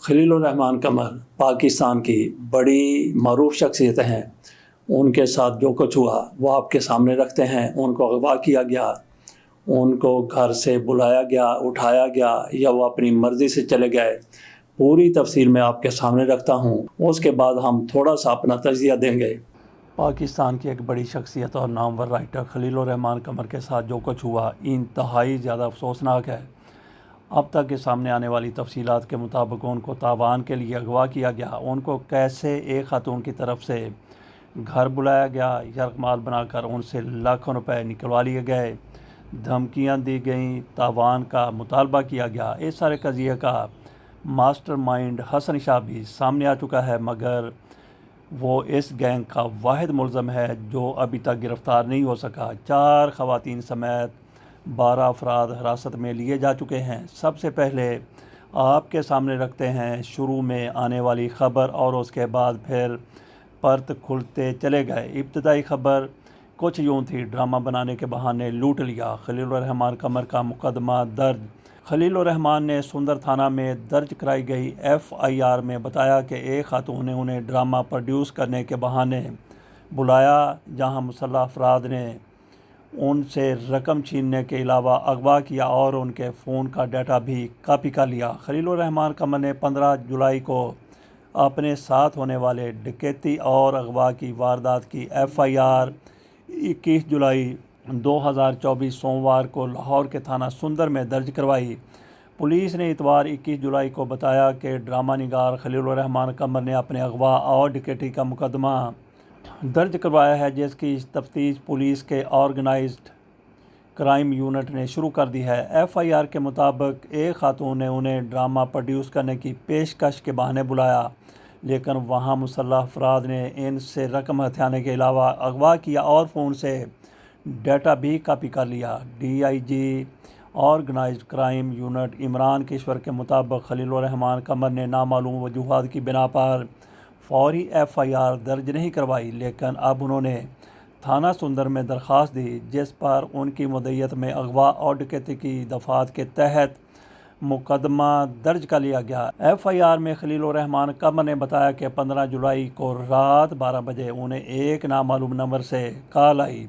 خلیل الرحمان قمر پاکستان کی بڑی معروف شخصیتیں ہیں۔ ان کے ساتھ جو کچھ ہوا وہ آپ کے سامنے رکھتے ہیں۔ ان کو اغوا کیا گیا، ان کو گھر سے بلایا گیا، اٹھایا گیا، یا وہ اپنی مرضی سے چلے گئے، پوری تفصیل میں آپ کے سامنے رکھتا ہوں۔ اس کے بعد ہم تھوڑا سا اپنا تجزیہ دیں گے۔ پاکستان کی ایک بڑی شخصیت اور نامور رائٹر خلیل الرحمان قمر کے ساتھ جو کچھ ہوا انتہائی زیادہ افسوسناک ہے۔ اب تک کے سامنے آنے والی تفصیلات کے مطابق ان کو تاوان کے لیے اغوا کیا گیا۔ ان کو کیسے ایک خاتون کی طرف سے گھر بلایا گیا، یرغمال بنا کر ان سے لاکھوں روپے نکلوا لیے گئے، دھمکیاں دی گئیں، تاوان کا مطالبہ کیا گیا۔ اس سارے قضیے کا ماسٹر مائنڈ حسن شاہ بھی سامنے آ چکا ہے، مگر وہ اس گینگ کا واحد ملزم ہے جو ابھی تک گرفتار نہیں ہو سکا۔ 4 خواتین سمیت 12 افراد حراست میں لیے جا چکے ہیں۔ سب سے پہلے آپ کے سامنے رکھتے ہیں شروع میں آنے والی خبر، اور اس کے بعد پھر پرت کھلتے چلے گئے۔ ابتدائی خبر کچھ یوں تھی: ڈرامہ بنانے کے بہانے لوٹ لیا، خلیل الرحمان قمر کا مقدمہ درج۔ خلیل الرحمان نے سندر تھانہ میں درج کرائی گئی FIR میں بتایا کہ ایک خاتون نے انہیں ڈرامہ پروڈیوس کرنے کے بہانے بلایا، جہاں مسلح افراد نے ان سے رقم چھیننے کے علاوہ اغوا کیا اور ان کے فون کا ڈیٹا بھی کاپی کر لیا۔ خلیل الرحمان قمر نے 15 جولائی کو اپنے ساتھ ہونے والے ڈکیتی اور اغوا کی واردات کی FIR 21 جولائی 2024 سوموار کو لاہور کے تھانہ سندر میں درج کروائی۔ پولیس نے اتوار 21 جولائی کو بتایا کہ ڈرامہ نگار خلیل الرحمان قمر نے اپنے اغوا اور ڈکیتی کا مقدمہ درج کروایا ہے، جس کی تفتیش پولیس کے آرگنائزڈ کرائم یونٹ نے شروع کر دی ہے۔ FIR کے مطابق ایک خاتون نے انہیں ڈرامہ پروڈیوس کرنے کی پیشکش کے بہانے بلایا، لیکن وہاں مسلح افراد نے ان سے رقم ہتھیانے کے علاوہ اغوا کیا اور فون سے ڈیٹا بھی کاپی کر لیا۔ DIG organised crime unit Imran Kishwar کے مطابق خلیل الرحمان قمر نے نامعلوم وجوہات کی بنا پر فوری FIR درج نہیں کروائی، لیکن اب انہوں نے تھانہ سندر میں درخواست دی، جس پر ان کی مدعیت میں اغوا اور ڈکیتی کی دفعات کے تحت مقدمہ درج کر لیا گیا۔ FIR میں خلیل الرحمان قمر نے بتایا کہ 15 جولائی کو رات 12 بجے انہیں ایک نامعلوم نمبر سے کال آئی۔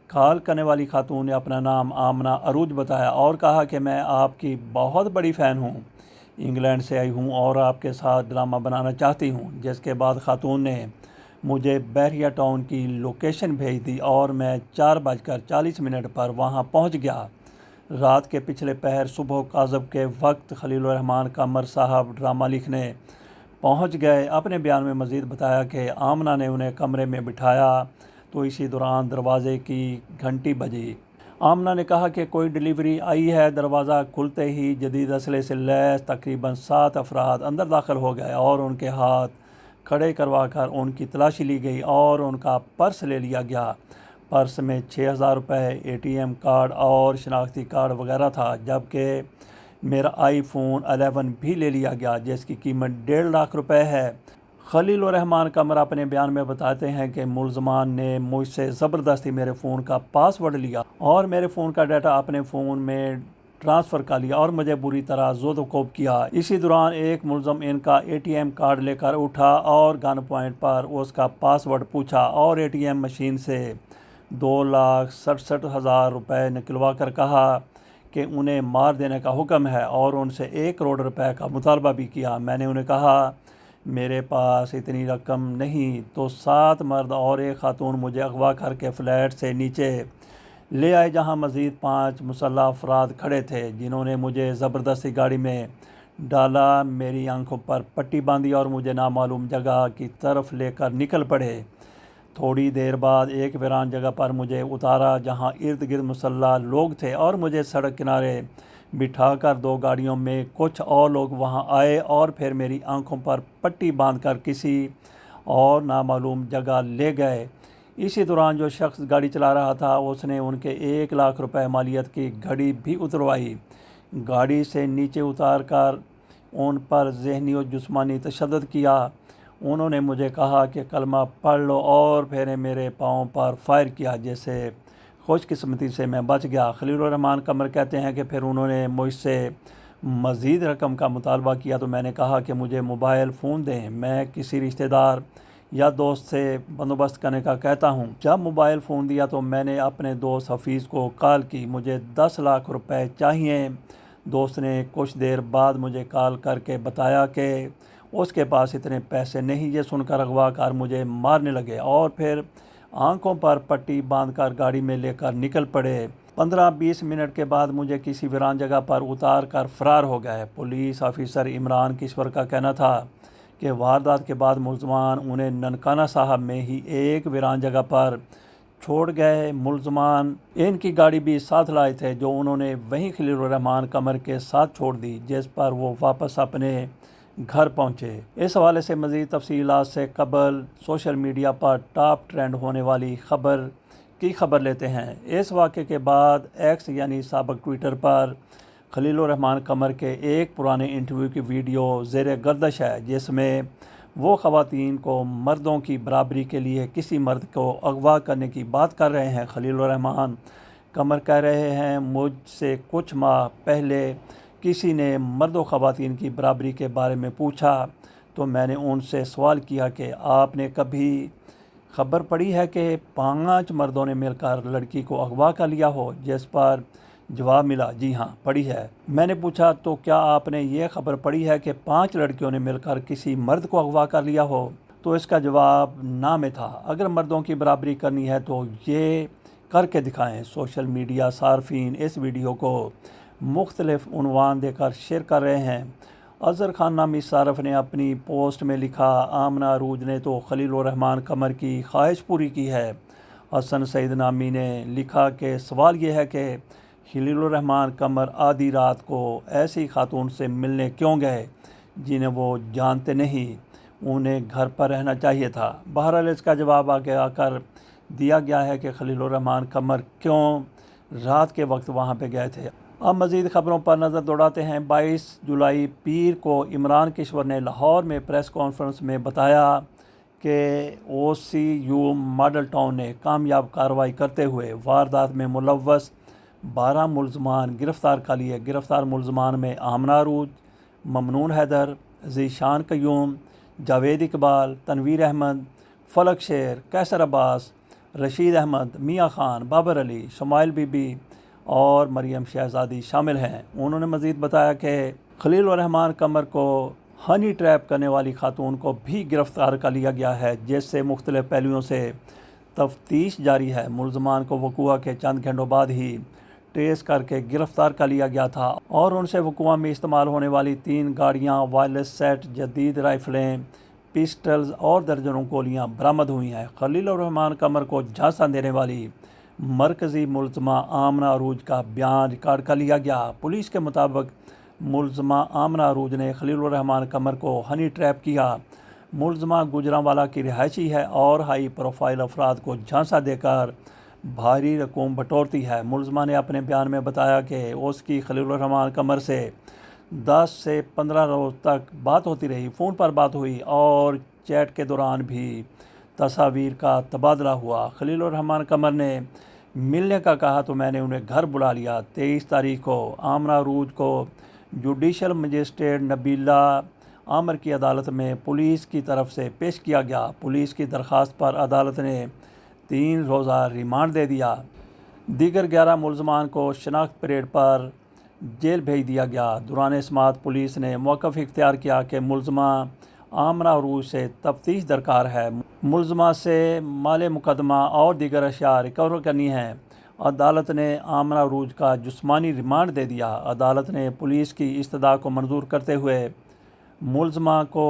کال کرنے والی خاتون نے اپنا نام آمنہ عروج بتایا اور کہا کہ میں آپ کی بہت بڑی فین ہوں، انگلینڈ سے آئی ہوں اور آپ کے ساتھ ڈرامہ بنانا چاہتی ہوں، جس کے بعد خاتون نے مجھے بحریہ ٹاؤن کی لوکیشن بھیج دی اور میں 4:40 پر وہاں پہنچ گیا۔ رات کے پچھلے پہر صبح کاذب کے وقت خلیل الرحمان قمر صاحب ڈرامہ لکھنے پہنچ گئے۔ اپنے بیان میں مزید بتایا کہ آمنہ نے انہیں کمرے میں بٹھایا تو اسی دوران دروازے کی گھنٹی بجی۔ آمنہ نے کہا کہ کوئی ڈیلیوری آئی ہے۔ دروازہ کھلتے ہی جدید اسلحے سے لیس تقریباً 7 افراد اندر داخل ہو گئے اور ان کے ہاتھ کھڑے کروا کر ان کی تلاشی لی گئی اور ان کا پرس لے لیا گیا۔ پرس میں 6,000 روپے، ATM کارڈ اور شناختی کارڈ وغیرہ تھا، جبکہ میرا iPhone 11 بھی لے لیا گیا، جس کی قیمت 1.5 لاکھ روپے ہے۔ خلیل الرحمان قمر اپنے بیان میں بتاتے ہیں کہ ملزمان نے مجھ سے زبردستی میرے فون کا پاس ورڈ لیا اور میرے فون کا ڈیٹا اپنے فون میں ٹرانسفر کر لیا اور مجھے بری طرح زد و کوب کیا۔ اسی دوران ایک ملزم ان کا ATM کارڈ لے کر اٹھا اور گن پوائنٹ پر اس کا پاس ورڈ پوچھا اور ATM مشین سے 2,67,000 روپے نکلوا کر کہا کہ انہیں مار دینے کا حکم ہے اور ان سے 1 کروڑ روپے کا مطالبہ بھی کیا۔ میں نے انہیں کہا میرے پاس اتنی رقم نہیں، تو 7 مرد اور ایک خاتون مجھے اغوا کر کے فلیٹ سے نیچے لے آئے، جہاں مزید 5 مسلح افراد کھڑے تھے، جنہوں نے مجھے زبردستی گاڑی میں ڈالا، میری آنکھوں پر پٹی باندھی اور مجھے نامعلوم جگہ کی طرف لے کر نکل پڑے۔ تھوڑی دیر بعد ایک ویران جگہ پر مجھے اتارا جہاں ارد گرد مسلح لوگ تھے اور مجھے سڑک کنارے بٹھا کر 2 گاڑیوں میں کچھ اور لوگ وہاں آئے اور پھر میری آنکھوں پر پٹی باندھ کر کسی اور نامعلوم جگہ لے گئے۔ اسی دوران جو شخص گاڑی چلا رہا تھا اس نے ان کے 1 لاکھ روپے مالیت کی گھڑی بھی اتروائی۔ گاڑی سے نیچے اتار کر ان پر ذہنی و جسمانی تشدد کیا۔ انہوں نے مجھے کہا کہ کلمہ پڑھ لو اور پھر میرے پاؤں پر فائر کیا، جس سے خوش قسمتی سے میں بچ گیا۔ خلیل الرحمان قمر کہتے ہیں کہ پھر انہوں نے مجھ سے مزید رقم کا مطالبہ کیا تو میں نے کہا کہ مجھے موبائل فون دیں، میں کسی رشتہ دار یا دوست سے بندوبست کرنے کا کہتا ہوں۔ جب موبائل فون دیا تو میں نے اپنے دوست حفیظ کو کال کی، مجھے 10 لاکھ روپے چاہیے۔ دوست نے کچھ دیر بعد مجھے کال کر کے بتایا کہ اس کے پاس اتنے پیسے نہیں۔ یہ سن کر اغوا کار مجھے مارنے لگے اور پھر آنکھوں پر پٹی باندھ کر گاڑی میں لے کر نکل پڑے۔ 15-20 منٹ کے بعد مجھے کسی ویران جگہ پر اتار کر فرار ہو گئے۔ پولیس آفیسر عمران کشور کا کہنا تھا کہ واردات کے بعد ملزمان انہیں ننکانہ صاحب میں ہی ایک ویران جگہ پر چھوڑ گئے۔ ملزمان ان کی گاڑی بھی ساتھ لائے تھے جو انہوں نے وہیں خلیل الرحمان قمر کے ساتھ چھوڑ دی، جس پر وہ واپس اپنے گھر پہنچے۔ اس حوالے سے مزید تفصیلات سے قبل سوشل میڈیا پر ٹاپ ٹرینڈ ہونے والی خبر لیتے ہیں۔ اس واقعے کے بعد ایکس یعنی سابق ٹویٹر پر خلیل الرحمان قمر کے ایک پرانے انٹرویو کی ویڈیو زیر گردش ہے، جس میں وہ خواتین کو مردوں کی برابری کے لیے کسی مرد کو اغوا کرنے کی بات کر رہے ہیں۔ خلیل الرحمان قمر کہہ رہے ہیں، مجھ سے کچھ ماہ پہلے کسی نے مرد و خواتین کی برابری کے بارے میں پوچھا تو میں نے ان سے سوال کیا کہ آپ نے کبھی خبر پڑھی ہے کہ 5 مردوں نے مل کر لڑکی کو اغوا کر لیا ہو؟ جس پر جواب ملا، جی ہاں پڑھی ہے۔ میں نے پوچھا تو کیا آپ نے یہ خبر پڑھی ہے کہ 5 لڑکیوں نے مل کر کسی مرد کو اغوا کر لیا ہو؟ تو اس کا جواب نہ میں تھا۔ اگر مردوں کی برابری کرنی ہے تو یہ کر کے دکھائیں۔ سوشل میڈیا صارفین اس ویڈیو کو مختلف عنوان دے کر شیئر کر رہے ہیں۔ اظہر خان نامی صارف نے اپنی پوسٹ میں لکھا، آمنہ عروج نے تو خلیل الرحمان قمر کی خواہش پوری کی ہے۔ حسن سعید نامی نے لکھا کہ سوال یہ ہے کہ خلیل الرحمان قمر آدھی رات کو ایسی خاتون سے ملنے کیوں گئے جنہیں وہ جانتے نہیں؟ انہیں گھر پر رہنا چاہیے تھا۔ بہرحال اس کا جواب آگے آ کر دیا گیا ہے کہ خلیل الرحمان قمر کیوں رات کے وقت وہاں پہ گئے تھے۔ اب مزید خبروں پر نظر دوڑاتے ہیں۔ 22 جولائی پیر کو عمران کشور نے لاہور میں پریس کانفرنس میں بتایا کہ او سی یو ماڈل ٹاؤن نے کامیاب کارروائی کرتے ہوئے واردات میں ملوث 12 ملزمان گرفتار کر لیے۔ گرفتار ملزمان میں آمنہ عروج، ممنون حیدر، ذیشان قیوم، جاوید اقبال، تنویر احمد، فلک شیر، قیصر عباس، رشید احمد، میاں خان، بابر علی، شمائل بی بی اور مریم شہزادی شامل ہیں۔ انہوں نے مزید بتایا کہ خلیل الرحمان قمر کو ہنی ٹریپ کرنے والی خاتون کو بھی گرفتار کر لیا گیا ہے، جس سے مختلف پہلوؤں سے تفتیش جاری ہے۔ ملزمان کو وقوع کے چند گھنٹوں بعد ہی ٹریس کر کے گرفتار کر لیا گیا تھا اور ان سے وقوع میں استعمال ہونے والی 3 گاڑیاں، وائرلیس سیٹ، جدید رائفلیں، پسٹلز اور درجنوں گولیاں برآمد ہوئی ہیں۔ خلیل الرحمان قمر کو جھانسا دینے والی مرکزی ملزمہ آمنہ عروج کا بیان ریکارڈ کر لیا گیا۔ پولیس کے مطابق ملزمہ آمنہ عروج نے خلیل الرحمان قمر کو ہنی ٹریپ کیا۔ ملزمہ گوجرانوالا کی رہائشی ہے اور ہائی پروفائل افراد کو جھانسا دے کر بھاری رقوم بٹورتی ہے۔ ملزمہ نے اپنے بیان میں بتایا کہ اس کی خلیل الرحمان قمر سے 10 سے 15 روز تک بات ہوتی رہی، فون پر بات ہوئی اور چیٹ کے دوران بھی تصاویر کا تبادلہ ہوا۔ خلیل الرحمان قمر نے ملنے کا کہا تو میں نے انہیں گھر بلا لیا۔ 23 تاریخ کو آمنہ عروج کو جوڈیشل مجسٹریٹ نبیلہ عامر کی عدالت میں پولیس کی طرف سے پیش کیا گیا۔ پولیس کی درخواست پر عدالت نے 3 روزہ ریمانڈ دے دیا۔ دیگر 11 ملزمان کو شناخت پریڈ پر جیل بھیج دیا گیا۔ دوران سماعت پولیس نے موقف اختیار کیا کہ ملزمہ آمنہ عروج سے تفتیش درکار ہے۔ ملزمہ سے مال مقدمہ اور دیگر اشیاء ریکور کرنی ہیں۔ عدالت نے آمنہ عروج کا جسمانی ریمانڈ دے دیا۔ عدالت نے پولیس کی استدعا کو منظور کرتے ہوئے ملزمہ کو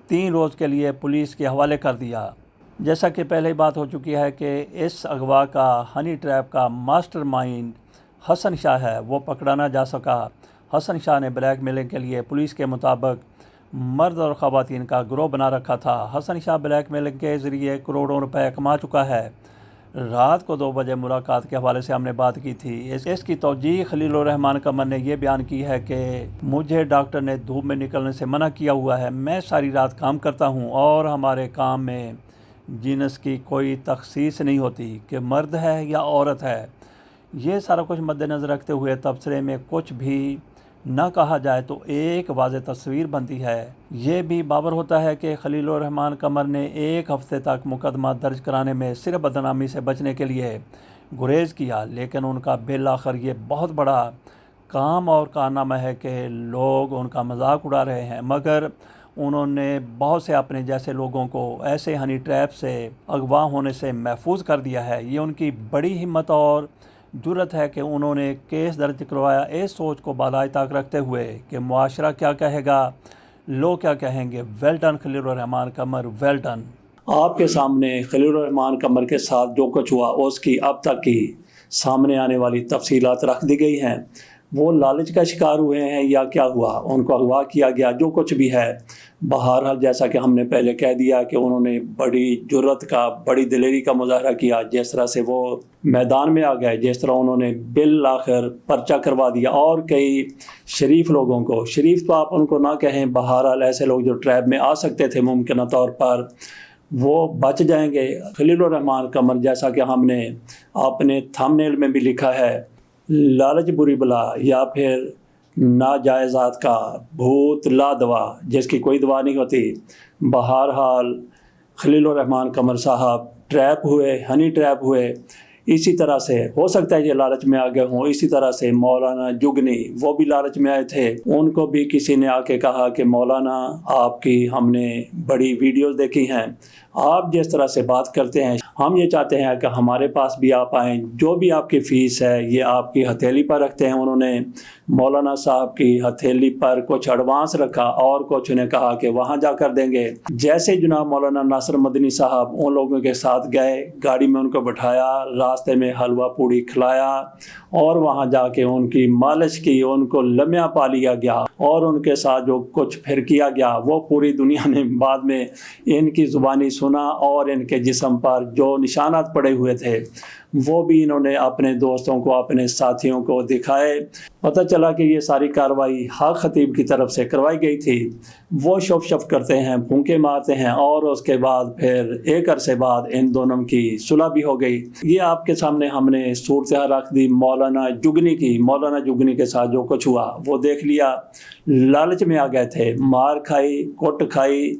3 روز کے لیے پولیس کے حوالے کر دیا۔ جیسا کہ پہلے ہی بات ہو چکی ہے کہ اس اغوا کا ہنی ٹریپ کا ماسٹر مائنڈ حسن شاہ ہے، وہ پکڑا نہ جا سکا۔ حسن شاہ نے بلیک میلنگ کے لیے پولیس کے مطابق مرد اور خواتین کا گروہ بنا رکھا تھا۔ حسن شاہ بلیک میلنگ کے ذریعے کروڑوں روپے کما چکا ہے۔ رات کو 2 بجے ملاقات کے حوالے سے ہم نے بات کی تھی۔ اس کی توجیہ خلیل الرحمان قمر نے یہ بیان کی ہے کہ مجھے ڈاکٹر نے دھوپ میں نکلنے سے منع کیا ہوا ہے، میں ساری رات کام کرتا ہوں اور ہمارے کام میں جنس کی کوئی تخصیص نہیں ہوتی کہ مرد ہے یا عورت ہے۔ یہ سارا کچھ مد نظر رکھتے ہوئے تبصرے میں کچھ بھی نہ کہا جائے تو ایک واضح تصویر بنتی ہے۔ یہ بھی باور ہوتا ہے کہ خلیل الرحمن قمر نے ایک ہفتے تک مقدمہ درج کرانے میں صرف بدنامی سے بچنے کے لیے گریز کیا، لیکن ان کا بالآخر یہ بہت بڑا کام اور کارنامہ ہے کہ لوگ ان کا مذاق اڑا رہے ہیں، مگر انہوں نے بہت سے اپنے جیسے لوگوں کو ایسے ہنی ٹریپ سے اغوا ہونے سے محفوظ کر دیا ہے۔ یہ ان کی بڑی ہمت اور جرت ہے کہ انہوں نے کیس درج کروایا اس سوچ کو بالائے طاق رکھتے ہوئے کہ معاشرہ کیا کہے گا، لوگ کیا کہیں گے۔ ویل ڈن خلیل الرحمن قمر، ویل ڈن۔ آپ کے سامنے خلیل الرحمن قمر کے ساتھ جو کچھ ہوا اس کی اب تک کی سامنے آنے والی تفصیلات رکھ دی گئی ہیں۔ وہ لالچ کا شکار ہوئے ہیں یا کیا ہوا، ان کو اغوا کیا گیا، جو کچھ بھی ہے، بہرحال جیسا کہ ہم نے پہلے کہہ دیا کہ انہوں نے بڑی جرت کا، بڑی دلیری کا مظاہرہ کیا، جس طرح سے وہ میدان میں آ گئے، جس طرح انہوں نے بالآخر پرچہ کروا دیا، اور کئی شریف لوگوں کو، شریف تو آپ ان کو نہ کہیں، بہرحال ایسے لوگ جو ٹریب میں آ سکتے تھے ممکنہ طور پر، وہ بچ جائیں گے۔ خلیل الرحمن قمر، جیسا کہ ہم نے اپنے تھم نیل میں بھی لکھا ہے، لالچ بری بلا یا پھر ناجائزات کا بھوت لا دوا، جس کی کوئی دوا نہیں ہوتی۔ بہرحال خلیل الرحمن قمر صاحب ٹریپ ہوئے، ہنی ٹریپ ہوئے۔ اسی طرح سے ہو سکتا ہے یہ لالچ میں آ گئے ہوں۔ اسی طرح سے مولانا جگنی، وہ بھی لالچ میں آئے تھے، ان کو بھی کسی نے آ کے کہا کہ مولانا آپ کی ہم نے بڑی ویڈیوز دیکھی ہیں، آپ جس طرح سے بات کرتے ہیں، ہم یہ چاہتے ہیں کہ ہمارے پاس بھی آپ آئیں، جو بھی آپ کی فیس ہے یہ آپ کی ہتھیلی پر رکھتے ہیں۔ انہوں نے مولانا صاحب کی ہتھیلی پر کچھ ایڈوانس رکھا اور کچھ انہیں کہا کہ وہاں جا کر دیں گے۔ جیسے جناب مولانا ناصر مدنی صاحب ان لوگوں کے ساتھ گئے، گاڑی میں ان کو بٹھایا، راستے میں حلوہ پوڑی کھلایا اور وہاں جا کے ان کی مالش کی، ان کو لمحہ پا لیا گیا، اور ان کے ساتھ جو کچھ پھر کیا گیا وہ پوری دنیا نے بعد میں ان کی زبانی سنا، اور ان کے جسم پر جو نشانات پڑے ہوئے تھے وہ بھی انہوں نے اپنے دوستوں کو، اپنے ساتھیوں کو دکھائے۔ پتہ چلا کہ یہ ساری کارروائی حق خطیب کی طرف سے کروائی گئی تھی۔ وہ شف شف کرتے ہیں، پھونکے مارتے ہیں، اور اس کے بعد پھر ایک عرصے بعد ان دونوں کی صلح بھی ہو گئی۔ یہ آپ کے سامنے ہم نے صورتحال رکھ دی مولانا جگنی کی۔ مولانا جگنی کے ساتھ جو کچھ ہوا وہ دیکھ لیا۔ لالچ میں آ گئے تھے، مار کھائی، کٹ کھائی،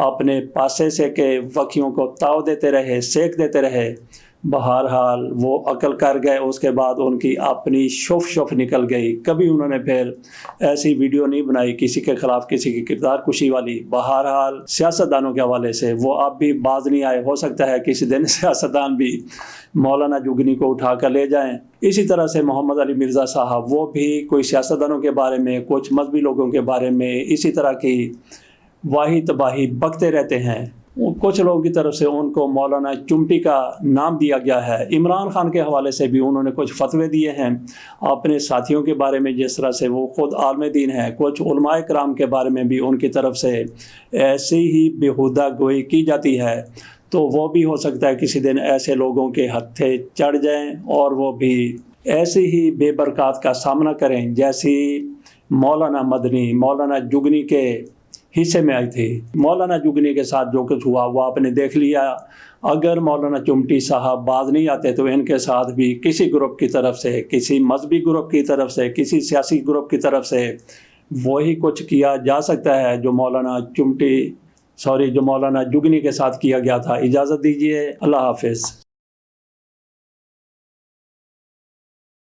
اپنے پاسے سے کے وکیوں کو تاؤ دیتے رہے، سیک دیتے رہے۔ بہرحال وہ عقل کر گئے، اس کے بعد ان کی اپنی شف شف نکل گئی۔ کبھی انہوں نے پھر ایسی ویڈیو نہیں بنائی کسی کے خلاف، کسی کی کردار کشی والی۔ بہرحال سیاستدانوں کے حوالے سے وہ اب بھی باز نہیں آئے، ہو سکتا ہے کسی دن سیاستدان بھی مولانا جگنی کو اٹھا کر لے جائیں۔ اسی طرح سے محمد علی مرزا صاحب، وہ بھی کوئی سیاستدانوں کے بارے میں، کچھ مذہبی لوگوں کے بارے میں اسی طرح کی واہی تباہی بکتے رہتے ہیں۔ کچھ لوگوں کی طرف سے ان کو مولانا چمٹی کا نام دیا گیا ہے۔ عمران خان کے حوالے سے بھی انہوں نے کچھ فتوے دیے ہیں اپنے ساتھیوں کے بارے میں، جس طرح سے وہ خود عالم دین ہیں۔ کچھ علماء کرام کے بارے میں بھی ان کی طرف سے ایسی ہی بےہودہ گوئی کی جاتی ہے، تو وہ بھی ہو سکتا ہے کسی دن ایسے لوگوں کے ہتھے چڑھ جائیں اور وہ بھی ایسی ہی بے برکات کا سامنا کریں جیسی مولانا مدنی، مولانا جگنی کے حصے میں آئی تھی۔ مولانا جگنی کے ساتھ جو کچھ ہوا وہ آپ نے دیکھ لیا۔ اگر مولانا چمٹی صاحب باز نہیں آتے تو ان کے ساتھ بھی کسی گروپ کی طرف سے، کسی مذہبی گروپ کی طرف سے، کسی سیاسی گروپ کی طرف سے وہی کچھ کیا جا سکتا ہے جو مولانا جگنی کے ساتھ کیا گیا تھا۔ اجازت دیجیے، اللہ حافظ۔